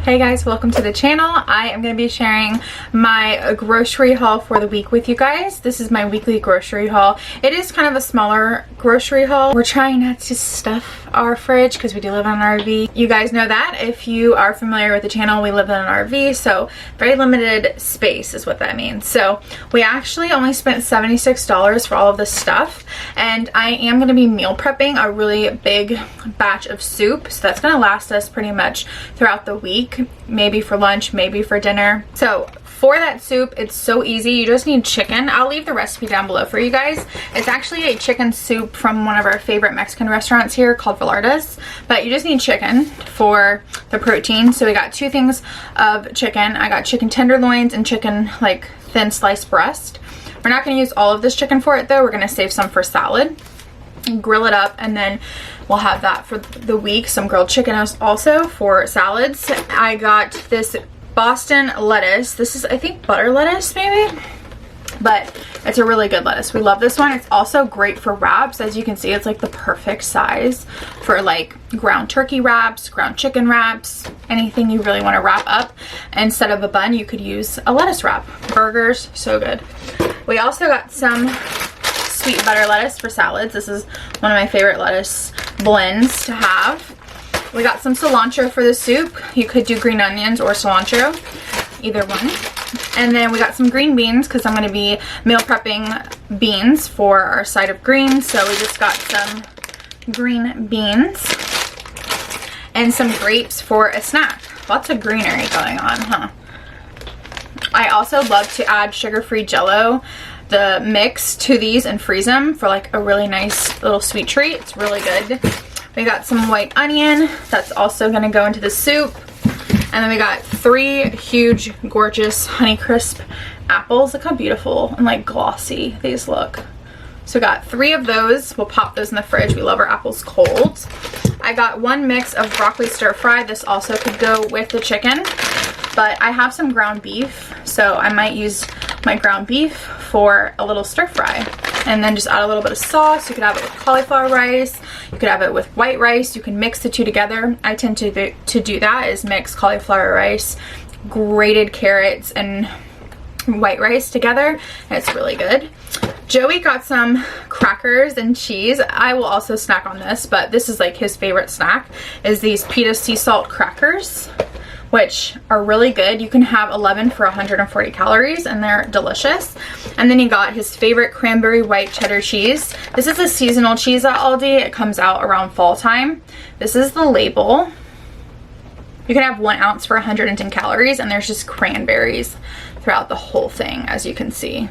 Hey guys, welcome to the channel. I am going to be sharing my grocery haul for the week with you guys. This is my weekly grocery haul. It is kind of a smaller grocery haul. We're trying not to stuff our fridge because we do live in an RV. You guys know that. If you are familiar with the channel, we live in an RV, so very limited space is what that means. So we actually only spent $76 for all of this stuff, and I am going to be meal prepping a really big batch of soup, so that's going to last us pretty much throughout the week. Maybe for lunch, maybe for dinner. So for that soup, it's so easy. You just need chicken. I'll leave the recipe down below for you guys. It's actually a chicken soup from one of our favorite Mexican restaurants here called Velarde's, but you just need chicken for the protein. So we got two things of chicken. I got chicken tenderloins and chicken like thin sliced breast. We're not going to use all of this chicken for it though. We're going to save some for salad and grill it up, and then we'll have that for the week. Some grilled chicken also for salads. I got this Boston lettuce. This is, I think, butter lettuce maybe, but it's a really good lettuce. We love this one. It's also great for wraps. As you can see, it's like the perfect size for like ground turkey wraps, ground chicken wraps, anything you really want to wrap up. Instead of a bun, you could use a lettuce wrap. Burgers, so good. We also got some sweet butter lettuce for salads. This is one of my favorite lettuce blends to have. We got some cilantro for the soup. You could do green onions or cilantro, either one. And then we got some green beans because I'm going to be meal prepping beans for our side of greens. So we just got some green beans and some grapes for a snack. Lots of greenery going on, huh? I also love to add sugar-free Jell-O, the mix, to these and freeze them for like a really nice little sweet treat. It's really good. We got some white onion that's also going to go into the soup, and then we got 3 huge gorgeous Honeycrisp apples. Look how beautiful and like glossy these look. So we got 3 of those. We'll pop those in the fridge. We love our apples cold. I got 1 mix of broccoli stir fry. This also could go with the chicken, but I have some ground beef, so I might use my ground beef for a little stir fry, and then just add a little bit of sauce. You could have it with cauliflower rice, you could have it with white rice. You can mix the two together. I tend to do that, is mix cauliflower rice, grated carrots, and white rice together. It's really good. Joey got some crackers and cheese. I will also snack on this, but this is like his favorite snack, is these pita sea salt crackers, which are really good. You can have 11 for 140 calories, and they're delicious. And then he got his favorite cranberry white cheddar cheese. This is a seasonal cheese at Aldi. It comes out around fall time. This is the label. You can have 1 ounce for 110 calories, and there's just cranberries throughout the whole thing, as you can see.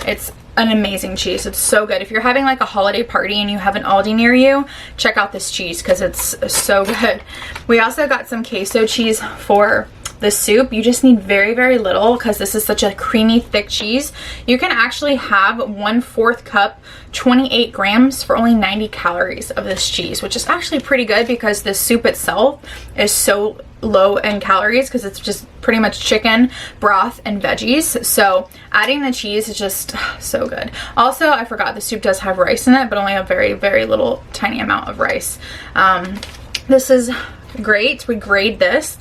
It's an amazing cheese. It's so good. If you're having like a holiday party and you have an Aldi near you, check out this cheese because it's so good. We also got some queso cheese for the soup. You just need very, very little because this is such a creamy, thick cheese. You can actually have 1/4 cup, 28 grams for only 90 calories of this cheese, which is actually pretty good because the soup itself is so low in calories because it's just pretty much chicken, broth, and veggies. So adding the cheese is just so good. Also, I forgot the soup does have rice in it, but only a very, very little tiny amount of rice. This is great. We grate this,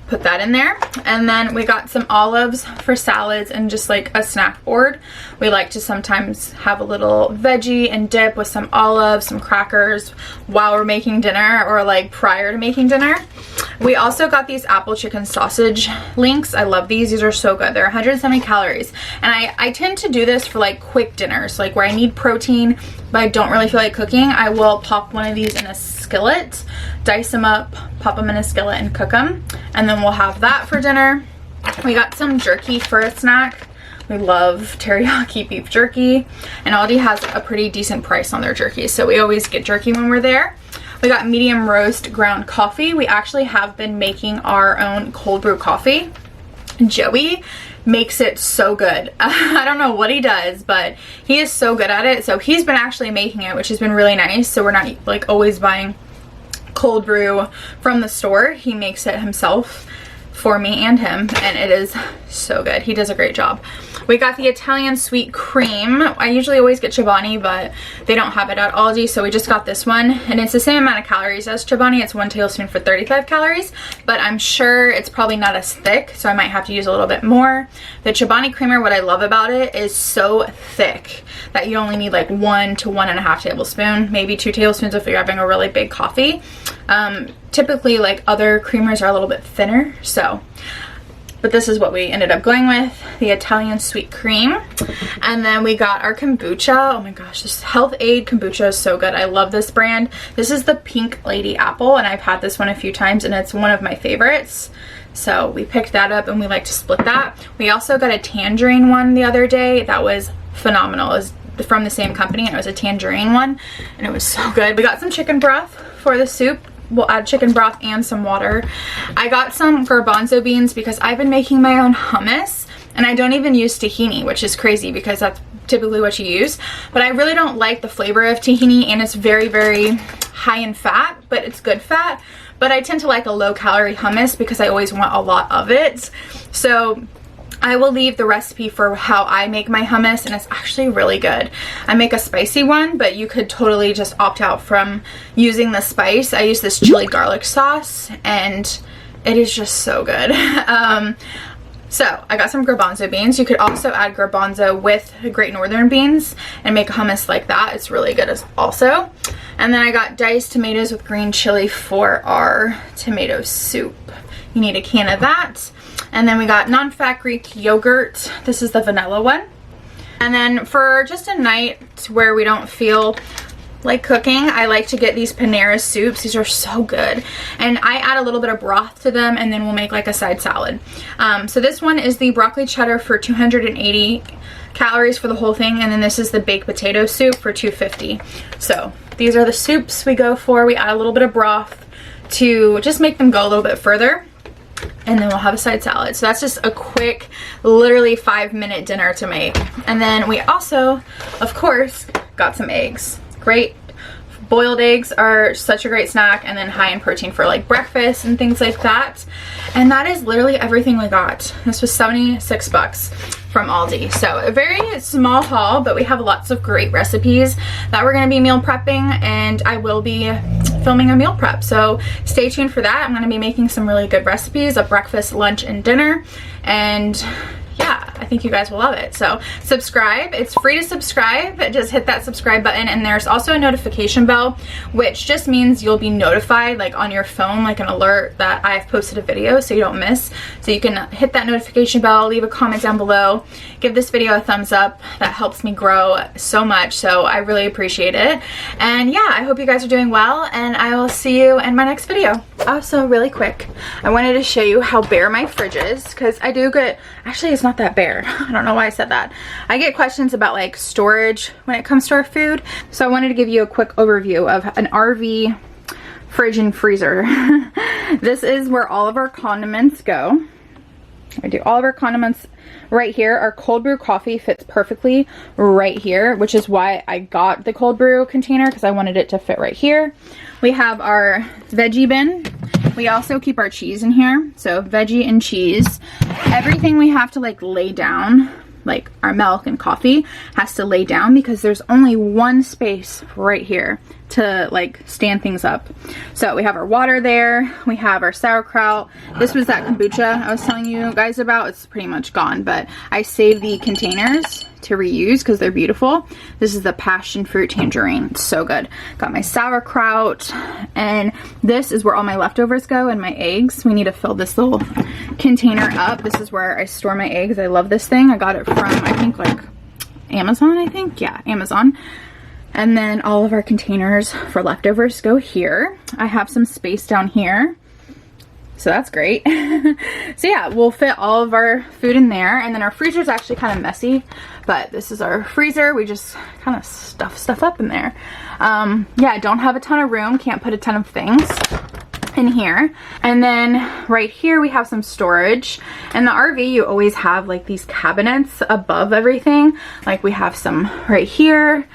put that in there, and then we got some olives for salads and just like a snack board. We like to sometimes have a little veggie and dip with some olives, some crackers while we're making dinner, or like prior to making dinner. We also got these apple chicken sausage links. I love these. These are so good. They're 170 calories, and I tend to do this for like quick dinners, like where I need protein but I don't really feel like cooking. I will pop one of these in a skillet, dice them up, pop them in a skillet, and cook them, and then we'll have that for dinner. We got some jerky for a snack. We love teriyaki beef jerky, and Aldi has a pretty decent price on their jerky, so we always get jerky when we're there. We got medium roast ground coffee. We actually have been making our own cold brew coffee. Joey makes it so good. I don't know what he does, but he is so good at it. So he's been actually making it, which has been really nice. So we're not like always buying cold brew from the store. He makes it himself for me and him, and it is so good. He does a great job. We got the Italian sweet cream. I usually always get Chobani, but they don't have it at Aldi, so we just got this one, and it's the same amount of calories as Chobani. It's 1 tablespoon for 35 calories, but I'm sure it's probably not as thick, so I might have to use a little bit more. The Chobani creamer, what I love about it is so thick that you only need like 1 to 1.5 tablespoons, maybe 2 tablespoons if you're having a really big coffee. Typically, like, other creamers are a little bit thinner, so, but this is what we ended up going with, the Italian sweet cream. And then we got our kombucha. Oh my gosh, this Health Aid kombucha is so good. I love this brand. This is the Pink Lady Apple, and I've had this one a few times, and it's one of my favorites. So we picked that up, and we like to split that. We also got a tangerine one the other day that was phenomenal. It was from the same company, and it was a tangerine one, and it was so good. We got some chicken broth for the soup. We'll add chicken broth and some water. I got some garbanzo beans because I've been making my own hummus, and I don't even use tahini, which is crazy because that's typically what you use. But I really don't like the flavor of tahini, and it's very, very high in fat, but it's good fat. But I tend to like a low calorie hummus because I always want a lot of it. So I will leave the recipe for how I make my hummus, and it's actually really good. I make a spicy one, but you could totally just opt out from using the spice. I use this chili garlic sauce, and it is just so good. So I got some garbanzo beans. You could also add garbanzo with Great Northern beans and make a hummus like that. It's really good as also. And then I got diced tomatoes with green chili for our tomato soup. You need a can of that. And then we got non-fat Greek yogurt. This is the vanilla one. And then for just a night where we don't feel like cooking, I like to get these Panera soups. These are so good. And I add a little bit of broth to them, and then we'll make like a side salad. So this one is the broccoli cheddar for 280 calories for the whole thing. And then this is the baked potato soup for 250. So these are the soups we go for. We add a little bit of broth to just make them go a little bit further. And then we'll have a side salad. So that's just a quick, literally 5-minute dinner to make. And then we also, of course, got some eggs. Great. Boiled eggs are such a great snack, and then high in protein for like breakfast and things like that. And that is literally everything we got. This was 76 bucks from Aldi. So a very small haul, but we have lots of great recipes that we're going to be meal prepping, and I will be filming a meal prep. So stay tuned for that. I'm going to be making some really good recipes of breakfast, lunch, and dinner. And yeah, I think you guys will love it. So subscribe. It's free to subscribe. Just hit that subscribe button, and there's also a notification bell, which just means you'll be notified like on your phone, like an alert that I've posted a video so you don't miss. So you can hit that notification bell, leave a comment down below, give this video a thumbs up. That helps me grow so much, so I really appreciate it. And yeah, I hope you guys are doing well, and I will see you in my next video. Also, really quick, I wanted to show you how bare my fridge is, because I do get, actually it's not that bare. I don't know why I said that. I get questions about like storage when it comes to our food. So I wanted to give you a quick overview of an RV fridge and freezer. This is where all of our condiments go. I do all of our condiments right here. Our cold brew coffee fits perfectly right here, which is why I got the cold brew container, because I wanted it to fit right here. We have our veggie bin. We also keep our cheese in here, so veggie and cheese. Everything we have to like lay down, like our milk and coffee, has to lay down because there's only one space right here to like stand things up. So we have our water there, we have our sauerkraut. This was that kombucha I was telling you guys about. It's pretty much gone, but I saved the containers to reuse because they're beautiful. This is the passion fruit tangerine. It's so good. Got my sauerkraut, and this is where all my leftovers go, and my eggs. We need to fill this little container up. This is where I store my eggs. I love this thing. I got it from, I think, like Amazon, I think. Yeah, Amazon. And then all of our containers for leftovers go here. I have some space down here, so that's great. So yeah, we'll fit all of our food in there. And then our freezer is actually kind of messy, but this is our freezer. We just kind of stuff stuff up in there. Yeah, I don't have a ton of room, can't put a ton of things in here. And then right here we have some storage. In the RV you always have like these cabinets above everything. Like we have some right here.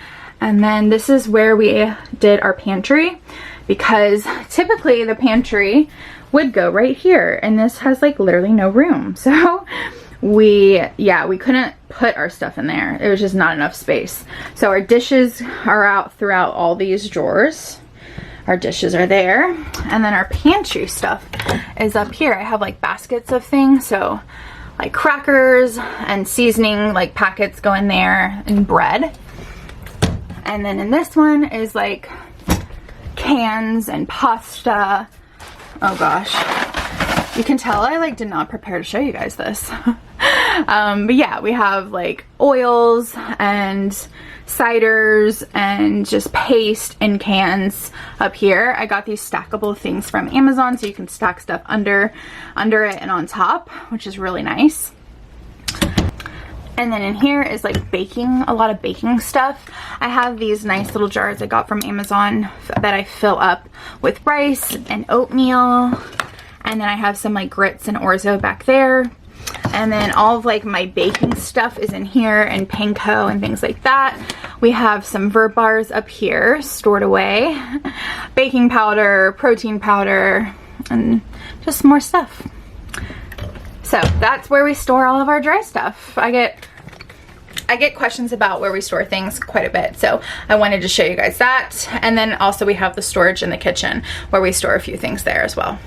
And then this is where we did our pantry, because typically the pantry would go right here, and this has like literally no room. So we couldn't put our stuff in there. It was just not enough space. So our dishes are out throughout all these drawers. Our dishes are there, and then our pantry stuff is up here. I have like baskets of things, so like crackers and seasoning like packets go in there, and bread. And then in this one is like cans and pasta. Oh gosh, you can tell I like did not prepare to show you guys this. But yeah, we have like oils and ciders and just paste in cans up here. I got these stackable things from Amazon, so you can stack stuff under it and on top, which is really nice. And then in here is like baking, a lot of baking stuff. I have these nice little jars I got from Amazon that I fill up with rice and oatmeal. And then I have some like grits and orzo back there. And then all of like my baking stuff is in here, and panko and things like that. We have some VERB bars up here stored away. Baking powder, protein powder, and just more stuff. So that's where we store all of our dry stuff. I get questions about where we store things quite a bit, so I wanted to show you guys that. And then also we have the storage in the kitchen where we store a few things there as well.